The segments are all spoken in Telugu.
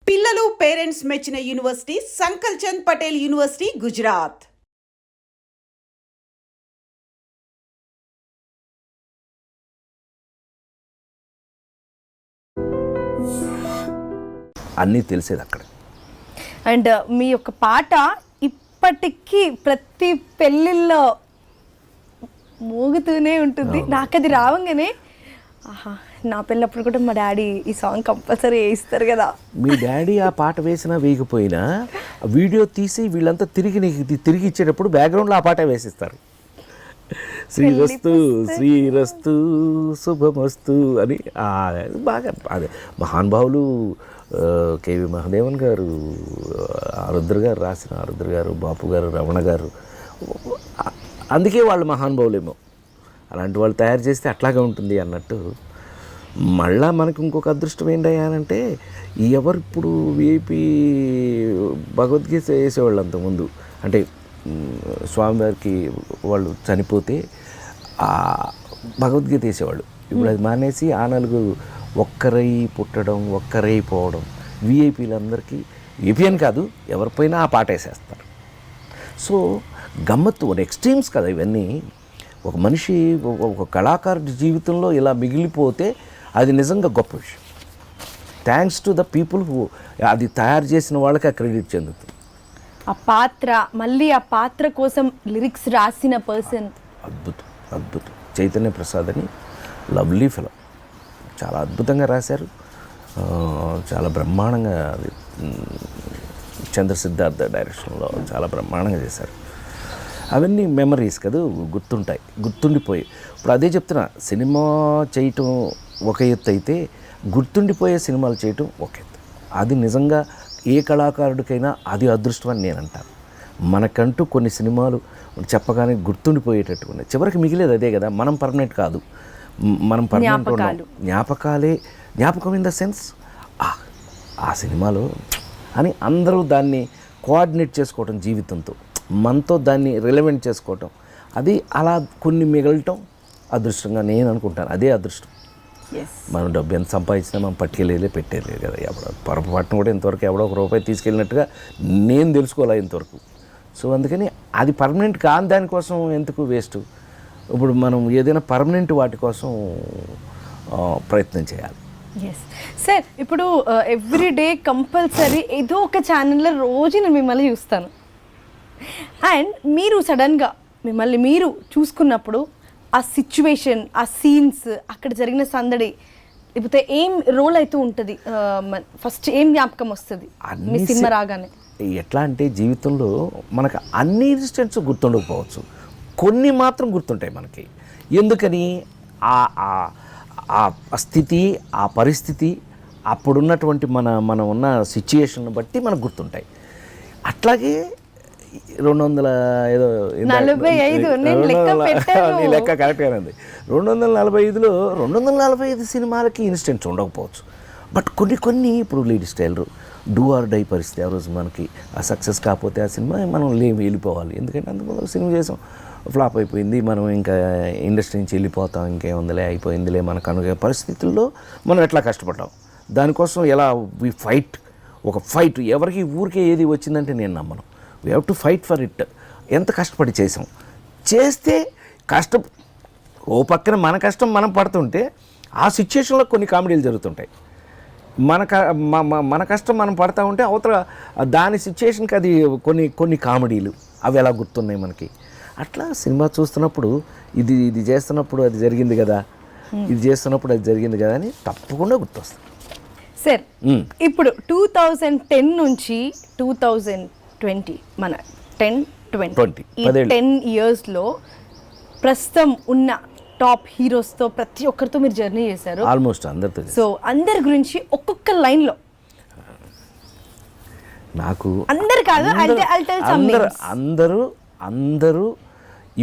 పిల్లలు పేరెంట్స్ మెచ్చిన యూనివర్సిటీ సంకల్ చంద్ పటేల్ యూనివర్సిటీ గుజరాత్. అన్నీ తెలిసేది అక్కడ. అండ్ మీ యొక్క పాట ఇప్పటికీ ప్రతి పెళ్ళిళ్ళలో మోగుతూనే ఉంటుంది. నాకు అది రావంగానే ఆహా, నా పెళ్ళప్పుడు కూడా మా డాడీ ఈ సాంగ్ కంపల్సరీ వేయిస్తారు కదా. మీ డాడీ ఆ పాట వేసినా వేయకపోయినా వీడియో తీసి వీళ్ళంతా తిరిగి ఇచ్చేటప్పుడు బ్యాక్గ్రౌండ్లో ఆ పాట వేసిస్తారు. శ్రీరస్తు శ్రీరస్తు శుభమస్తు అని బాగా అదే మహానుభావులు కేవి మహాదేవన్ గారు, ఆరుద్ర గారు రాసిన ఆరుద్ర గారు, బాపు గారు, రమణ గారు, అందుకే వాళ్ళు మహానుభావులేమో. అలాంటి వాళ్ళు తయారు చేస్తే అట్లాగే ఉంటుంది అన్నట్టు. మళ్ళా మనకు ఇంకొక అదృష్టం ఏంటంటే ఎవరు ఇప్పుడు విఐపి భగవద్గీత వేసేవాళ్ళు అంతకుముందు, అంటే స్వామివారికి వాళ్ళు చనిపోతే భగవద్గీత వేసేవాళ్ళు. ఇప్పుడు అది మానేసి ఆ నలుగురు ఒక్కరై పుట్టడం ఒక్కరై పోవడం. విఐపీలందరికీ విఐపీ అని కాదు, ఎవరిపైనా ఆ పాట వేసేస్తారు. సో గమ్మత్తు ఎక్స్ట్రీమ్స్ కదా ఇవన్నీ. ఒక మనిషి ఒక కళాకారుడి జీవితంలో ఇలా మిగిలిపోతే అది నిజంగా గొప్ప విషయం. Thanks to the people who అది తయారు చేసిన వాళ్ళకి ఆ క్రెడిట్ చెందుతుంది. ఆ పాత్ర మళ్ళీ ఆ పాత్ర కోసం లిరిక్స్ రాసిన పర్సన్ అద్భుతం అద్భుతం. చైతన్య ప్రసాద్ అని లవ్లీ ఫిలం, చాలా అద్భుతంగా రాశారు. చాలా బ్రహ్మాండంగా చంద్ర సిద్ధార్థ డైరెక్షన్లో చాలా బ్రహ్మాండంగా చేశారు. అవన్నీ మెమరీస్ కదా, గుర్తుంటాయి, గుర్తుండిపోయి. ఇప్పుడు అదే చెప్తున్నా, సినిమా చేయటం ఒక ఎత్తు అయితే గుర్తుండిపోయే సినిమాలు చేయటం ఒక ఎత్తు. అది నిజంగా ఏ కళాకారుడికైనా అది అదృష్టం అని నేను అంటాను. మనకంటూ కొన్ని సినిమాలు చెప్పగానే గుర్తుండిపోయేటట్టు ఉన్నాయి. చివరికి మిగిలేదు అదే కదా. మనం పర్మనెంట్ కాదు, మనం పర్మనెంట్ ఉన్నాం. జ్ఞాపకాలే, జ్ఞాపకం ఇన్ ద సెన్స్ ఆ సినిమాలో అని అందరూ దాన్ని కోఆర్డినేట్ చేసుకోవటం జీవితంతో, మనతో దాన్ని రిలవెంట్ చేసుకోవటం, అది అలా కొన్ని మిగలటం అదృష్టంగా నేను అనుకుంటాను. అదే అదృష్టం. మనం డబ్బు ఎంత సంపాదించినా మనం పట్టుకెళ్ళేలే పెట్టేయలేదు కదా. పొరపాటున కూడా ఇంతవరకు ఎవడో ఒక రూపాయి తీసుకెళ్ళినట్టుగా నేను తెలుసుకోలే ఇంతవరకు. సో అందుకని అది పర్మనెంట్ కాని దానికోసం ఎందుకు వేస్ట్. ఇప్పుడు మనం ఏదైనా పర్మనెంట్ వాటి కోసం ప్రయత్నం చేయాలి. సార్, ఇప్పుడు ఎవ్రీడే కంపల్సరీ ఏదో ఒక ఛానల్లో రోజు నేను మిమ్మల్ని చూస్తాను. అండ్ మీరు సడన్గా మిమ్మల్ని మీరు చూసుకున్నప్పుడు ఆ సిచ్యువేషన్, ఆ సీన్స్, అక్కడ జరిగిన సందడి, లేకపోతే ఏం రోల్ అవుతూ ఉంటుంది, ఫస్ట్ ఏం జ్ఞాపకం వస్తుంది మీ సినిమా రాగానే? ఎట్లా అంటే జీవితంలో మనకు అన్ని ఇన్సిడెంట్స్ గుర్తుండకపోవచ్చు, కొన్ని మాత్రం గుర్తుంటాయి మనకి. ఎందుకని ఆ స్థితి, ఆ పరిస్థితి, అప్పుడున్నటువంటి మనం ఉన్న సిచ్యుయేషన్ బట్టి మనకు గుర్తుంటాయి. అట్లాగే 200 ఏదో లెక్క కరెక్ట్గానే ఉంది. 245లో 245 సినిమాలకి ఇన్సిడెంట్స్ ఉండకపోవచ్చు. బట్ కొన్ని ఇప్పుడు ladies tailor do or die పరిస్థితి. ఆ రోజు మనకి ఆ సక్సెస్ కాకపోతే ఆ సినిమా మనం వెళ్ళిపోవాలి. ఎందుకంటే అందులో సినిమా చేసాం, ఫ్లాప్ అయిపోయింది, మనం ఇంకా ఇండస్ట్రీ నుంచి వెళ్ళిపోతాం, ఇంకేముందిలే అయిపోయిందిలే మనకు అనుకునే పరిస్థితుల్లో మనం ఎట్లా కష్టపడ్డాం. దానికోసం ఎలా ఒక ఫైట్ ఎవరికి ఊరికే ఏది వచ్చిందంటే నేను నమ్మను. We have to fight for it. ఎంత కష్టపడి చేస్తే ఓ పక్కన మన కష్టం మనం పడుతుంటే ఆ సిచ్యుయేషన్లో కొన్ని కామెడీలు జరుగుతుంటాయి. మన కష్టం మనం పడతా ఉంటే అవతల దాని సిచ్యుయేషన్కి అది కొన్ని కామెడీలు అవి ఎలా గుర్తున్నాయి మనకి. అట్లా సినిమా చూస్తున్నప్పుడు ఇది చేస్తున్నప్పుడు అది జరిగింది కదా, ఇది చేస్తున్నప్పుడు అది జరిగింది కదా అని తప్పకుండా గుర్తొస్తుంది. సార్, ఇప్పుడు 2010 నుంచి 2020 మన 10-20 ఈ 10 ఇయర్స్లో ప్రస్తుతం ఉన్న టాప్ హీరోస్తో ప్రతి ఒక్కరితో మీరు జర్నీ చేశారు, ఆల్మోస్ట్ అందరితో. సో అందరి గురించి ఒక్కొక్క లైన్లో నాకు అందరు కాదు, అందరూ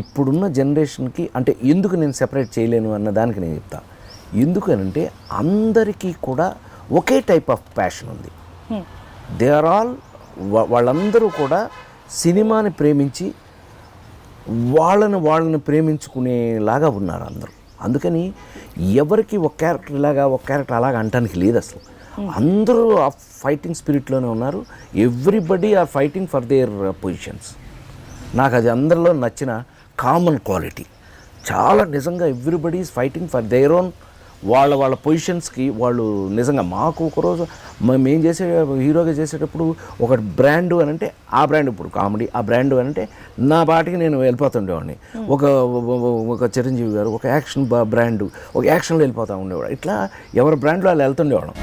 ఇప్పుడున్న జనరేషన్కి అంటే ఎందుకు నేను సెపరేట్ చేయలేను అన్న దానికి నేను చెప్తా. ఎందుకనంటే అందరికీ కూడా ఒకే టైప్ ఆఫ్ ప్యాషన్ ఉంది. దే ఆర్ ఆల్ వాళ్ళందరూ కూడా సినిమాని ప్రేమించి వాళ్ళని ప్రేమించుకునేలాగా ఉన్నారు అందరూ. అందుకని ఎవరికి ఒక క్యారెక్టర్ అలాగా అంటానికి లేదు అసలు. అందరూ ఆ ఫైటింగ్ స్పిరిట్లోనే ఉన్నారు. Everybody are fighting for their positions. నాకు అది అందరిలో నచ్చిన కామన్ క్వాలిటీ. చాలా నిజంగా everybody is fighting for their own వాళ్ళ పొజిషన్స్కి వాళ్ళు. నిజంగా మాకు ఒకరోజు మేము చేసే హీరోగా చేసేటప్పుడు ఒక బ్రాండ్ అని అంటే ఆ బ్రాండ్, ఇప్పుడు కామెడీ ఆ బ్రాండ్ అని అంటే నా పాటికి నేను వెళ్ళిపోతుండేవాడిని. ఒక చిరంజీవి గారు ఒక యాక్షన్ బ్రాండ్, ఒక యాక్షన్లో వెళ్ళిపోతూ ఉండేవాడు. ఇట్లా ఎవరి బ్రాండ్లో వాళ్ళు వెళ్తుండేవాడు.